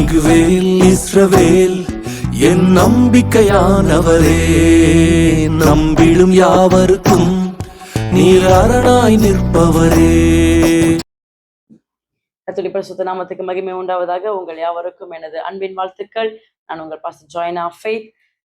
Emmanuel இஸ்ரவேல் என் நம்பிக்கையானவரே, நம்பிடும் யாவருக்கும் நீர் அரணாய் நிற்பவரே. கர்த்தருடைய பரிசுத்த நாமத்துக்கு மகிமை உண்டாவதாக. உங்கள் யாவருக்கும் எனது அன்பின் வாழ்த்துக்கள். நான் உங்கள் பாஸ்டர் ஜாய்னா ஃபெய்த்.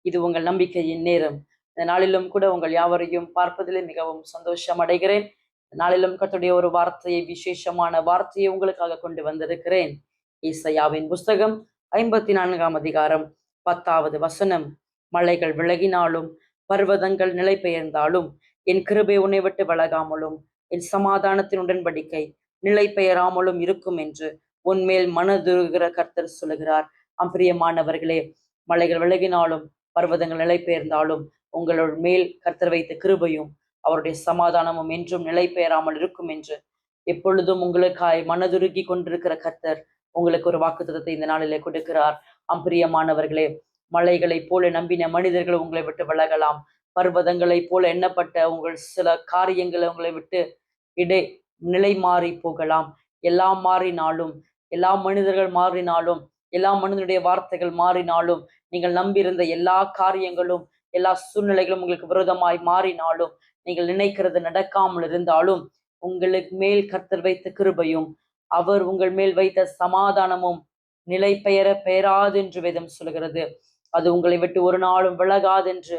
இது உங்கள் நம்பிக்கையின் நேரம். இந்த நாளிலும் கூட உங்கள் யாவரையும் பார்ப்பதிலே மிகவும் சந்தோஷம் அடைகிறேன். இந்த நாளிலும் கர்த்தருடைய ஒரு வார்த்தையை, விசேஷமான வார்த்தையை உங்களுக்காக கொண்டு வந்திருக்கிறேன். ஏசாயாவின் புஸ்தகம் 54ஆம் அதிகாரம் 10வது வசனம். மலைகள் விலகினாலும் பர்வதங்கள் நிலை பெயர்ந்தாலும் என் கிருபை உன்னை விட்டு விலகாமலும் என் சமாதானத்தின் உடன்படிக்கை நிலை பெயராமலும் இருக்கும் என்று உன்மேல் மனதுருகிற கர்த்தர் சொல்லுகிறார். பிரியமானவர்களே, மலைகள் விலகினாலும் பர்வதங்கள் நிலை பெயர்ந்தாலும் உங்களோட மேல் கர்த்தர் வைத்த கிருபையும் அவருடைய சமாதானமும் என்றும் நிலை பெயராமல் இருக்கும் என்று எப்பொழுதும் உங்களுக்காய் மனதுருகி கொண்டிருக்கிற கர்த்தர் உங்களுக்கு ஒரு வாக்குத்தத்தத்தை இந்த நாளிலே கொடுக்கிறார். பிரியமானவர்களே, மலைகளை போல நம்பின மனிதர்கள் உங்களை விட்டு விலகலாம். பர்வதங்களை போல எண்ணப்பட்ட உங்கள் சில காரியங்களை உங்களை விட்டு நிலை மாறி போகலாம். எல்லாம் மாறினாலும், எல்லா மனிதர்கள் மாறினாலும், எல்லா மனிதனுடைய வார்த்தைகள் மாறினாலும், நீங்கள் நம்பியிருந்த எல்லா காரியங்களும், எல்லா சூழ்நிலைகளும் உங்களுக்கு விரோதமாய் மாறினாலும், நீங்கள் நினைக்கிறது நடக்காமல் இருந்தாலும், உங்களுக்கு மேல் கர்த்தர் வைத்த கிருபையும் அவர் உங்கள் மேல் வைத்த சமாதானமும் நிலை பெயராது என்று வேதம் சொல்கிறது. அது உங்களை விட்டு ஒரு நாளும் விலகாதென்று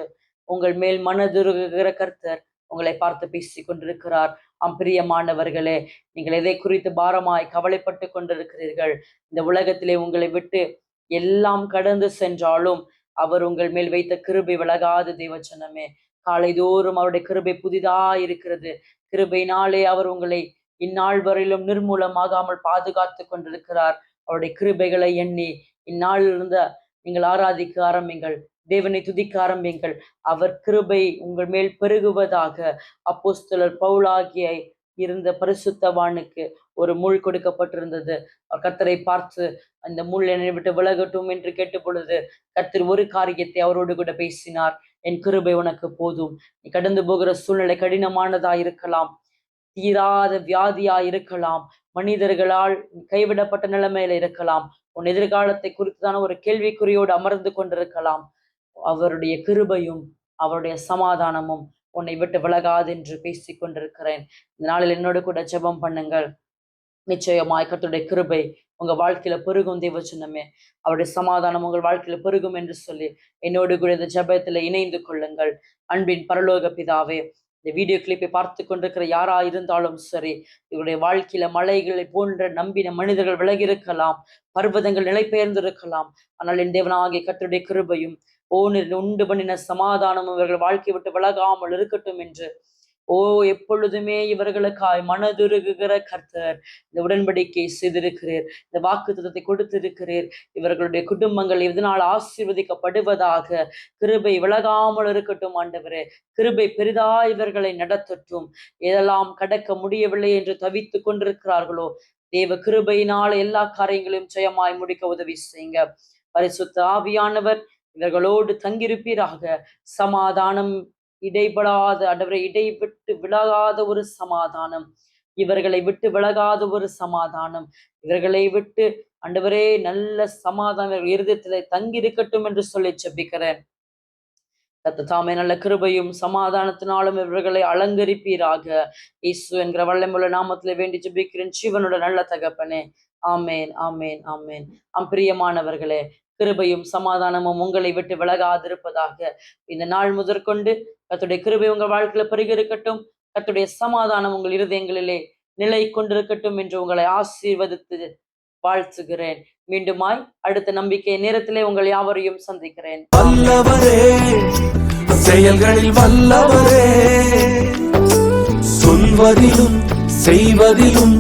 உங்கள் மேல் மனதுருகிற கர்த்தர் உங்களை பார்த்து பேசி கொண்டிருக்கிறார். பிரியமானவர்களே, நீங்கள் எதை குறித்து பாரமாய் கவலைப்பட்டு கொண்டிருக்கிறீர்கள்? இந்த உலகத்திலே உங்களை விட்டு எல்லாம் கடந்து சென்றாலும் அவர் உங்கள் மேல் வைத்த கிருபை விலகாது. தேவச்சனமே, காலை தோறும் அவருடைய கிருபை புதிதாய் இருக்கிறது. கிருபையினாலே அவர் உங்களை இந்நாள் வரையிலும் நிர்மூலமாகாமல் பாதுகாத்து கொண்டிருக்கிறார். அவருடைய கிருபைகளை எண்ணி இந்நாளிலிருந்து நீங்கள் ஆராதிக்க ஆரம்பிங்கள், தேவனை துதிக்க ஆரம்பிங்கள். அவர் கிருபை உங்கள் மேல் பெருகுவதாக. அப்போஸ்தலர் பவுலாகிய இருந்த பரிசுத்தவானுக்கு ஒரு முள் கொடுக்கப்பட்டிருந்தது. கர்த்தரை பார்த்து அந்த முள் என்னை விட்டு விலகட்டும் என்று கேட்ட பொழுது கர்த்தர் ஒரு காரியத்தை அவரோடு கூட பேசினார். என் கிருபை உனக்கு போதும். நீ கடந்து போகிற சூழ்நிலை கடினமானதா இருக்கலாம், தீராத வியாதியா இருக்கலாம், மனிதர்களால் கைவிடப்பட்ட நிலைமையில இருக்கலாம், உன் எதிர்காலத்தை குறித்துதான ஒரு கேள்விக்குறியோடு அமர்ந்து கொண்டிருக்கலாம். அவருடைய கிருபையும் அவருடைய சமாதானமும் உன்னை விட்டு விலகாது என்று பேசி கொண்டிருக்கிறேன். இந்த நாளில் என்னோடு கூட ஜெபம் பண்ணுங்கள். நிச்சயமாய் கர்த்தருடைய கிருபை உங்க வாழ்க்கையில பெருகும். தேவச்சனமே, அவருடைய சமாதானம் உங்கள் வாழ்க்கையில பெருகும் என்று சொல்லி என்னோடு கூட இந்த ஜெபத்துல இணைந்து கொள்ளுங்கள். அன்பின் பரலோக பிதாவே, இந்த வீடியோ கிளிப்பை பார்த்து கொண்டிருக்கிற யாரா இருந்தாலும் சரி, இவருடைய வாழ்க்கையில மலைகளை போன்ற நம்பின மனிதர்கள் விலகி இருக்கலாம், பர்வதங்கள் நிலை பெயர்ந்திருக்கலாம். ஆனால் என் தேவனாகிய கர்த்தருடைய கிருபையும் உண்டு பண்ணின சமாதானமும் இவர்கள் வாழ்க்கை விட்டு விலகாமல் இருக்கட்டும் என்று எப்பொழுதுமே இவர்களுக்காய் மனதுருகுகிற கர்த்தர் இந்த உடன்படிக்கை செய்திருக்கிறீர், இந்த வாக்குத்தத்தத்தை கொடுத்திருக்கிறீர். இவர்களுடைய குடும்பங்கள் இதனால் ஆசீர்வதிக்கப்படுவதாக. கிருபை விலகாமல் இருக்கட்டும் ஆண்டவரே. கிருபை பெரிதா இவர்களை நடத்தட்டும். எதெல்லாம் கடக்க முடியவில்லை என்று தவித்து கொண்டிருக்கிறார்களோ, தேவ கிருபையினால் எல்லா காரியங்களையும் ஜெயமாய் முடிக்க உதவி செய்யுங்க. பரிசுத்த ஆவியானவர் இவர்களோடு தங்கியிருப்பீராக. சமாதானம் இடைபடாத ஆண்டவரை, இடைவிட்டு விலகாத ஒரு சமாதானம், இவர்களை விட்டு விலகாத ஒரு சமாதானம், இவர்களை விட்டு ஆண்டவரே நல்ல சமாதானம் இருதயத்திலே தங்கியிருக்கட்டும் என்று சொல்லி ஜெபிக்கிறேன். தாமே நல்ல கிருபையும் சமாதானத்தினாலும் இவர்களை அலங்கரிப்பீராக. இயேசு என்கிற வல்லமையுள்ள நாமத்திலே வேண்டி ஜெபிக்கிறேன் ஜீவனோட நல்ல தகப்பனே. ஆமேன், ஆமேன், ஆமேன். பிரியமானவர்களே, கிருபையும் சமாதானமும் உங்களை விட்டு விலகாதிருப்பதாக. இந்த நாள் முதற்கொண்டு கர்த்தருடைய கிருபை உங்கள் வாழ்க்கையில பெருகி இருக்கட்டும். கர்த்தருடைய சமாதானம் உங்கள் இருதயங்களிலே நிலை கொண்டிருக்கட்டும் என்று உங்களை ஆசீர்வதித்து வாழ்த்துகிறேன். மீண்டுமாய் அடுத்த நம்பிக்கை நேரத்திலே உங்கள் யாவரையும் சந்திக்கிறேன். வல்லவரே, செயல்களில் வல்லவரே, சொல்வதிலும் செய்வதிலும்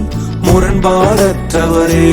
முரண்பாடற்றவரே.